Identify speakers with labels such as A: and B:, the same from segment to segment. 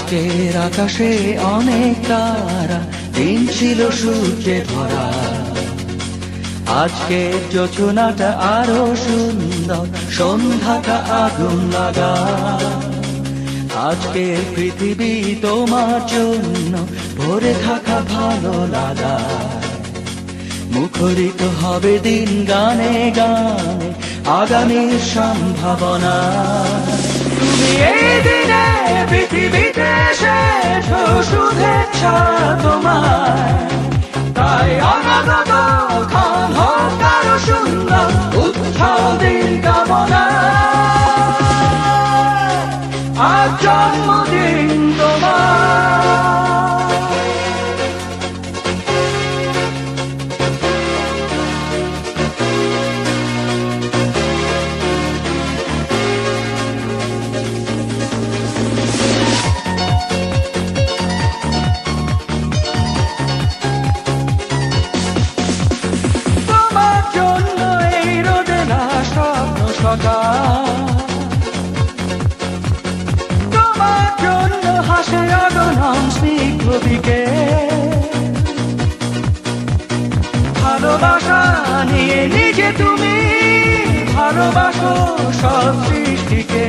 A: আজকের আকাশে অনেক তারা, দিন ছিল সূর্যে ভরা। আজকের যোজনাটা আরো সুন্দর, সন্ধ্যাটা আগুন লাগা। আজকের পৃথিবী তোমার জন্য ভরে থাকা ভালো লাগা। মুখরিত হবে দিন গানে গানে, আগামীর সম্ভাবনা। তুমি এই দিনে পৃথিবীতে এসেছো, শুভেচ্ছা তোমার। তাই অনাগত ক্ষণ হোক আরো সুন্দর, উৎসব দিন কামনা। আজ জন্মদিন তোমার। তোমার জন্য হাসে আগনম স্নিগ্ধ দিকে। ভালোবাসা নিয়ে নিজে তুমি ভালোবাসো সব সৃষ্টিকে।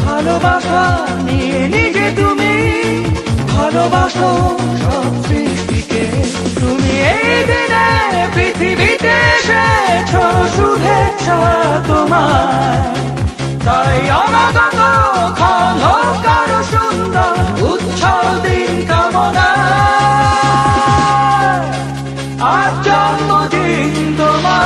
A: ভালোবাসা নিয়ে নিজে তুমি ভালোবাসো সব সৃষ্টিকে। তুমি এই দিনে পৃথিবীতে এসেছো, শুভেচ্ছা তোমার। তাই অনাগত ক্ষণ হোক আরো সুন্দর, উৎসব দিন কামনা। আজ জন্মদিন তোমার।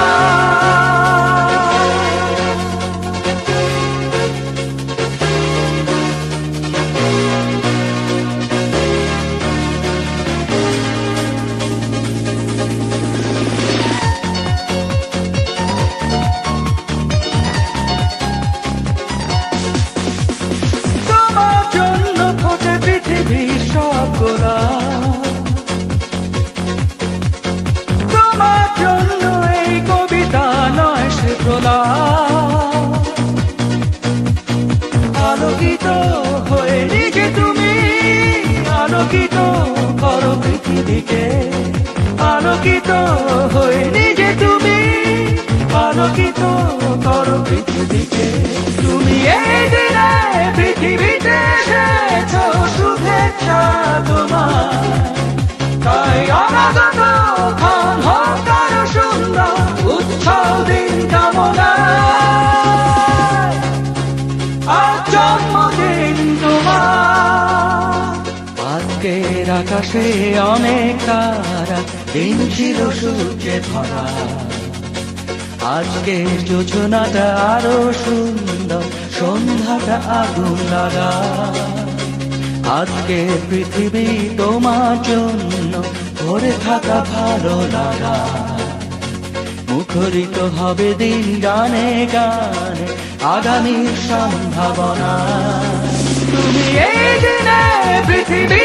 A: তোমার জন্য এই কবিতা নয় সে প্রলাপ। আলোকিত হয়ে নিজে তুমি আলোকিত করো পৃথিবীকে। আলোকিত হয়ে নিজে তুমি আলোকিত করো পৃথিবীকে। তুমি এই দিনে পৃথিবীতে এসেছো, শুভেচ্ছা তোমার। তাই অনাগত ক্ষণ হোক আরো সুন্দর, উৎসব দিন কামনা। আজ জন্মদিন তোমার। আজকের আকাশে অনেক তারা, দিন ছিল সূর্যে ভরা। আজকের যোজনাটা আরো সুন্দর, সন্ধ্যাটা আগুন লাগা। আজকের পৃথিবী তোমার জন্য ভরে থাকা ভালো লাগা। মুখরিত হবে দিন গানে গানে, আগামীর সম্ভাবনা। তুমি এই দিনে পৃথিবী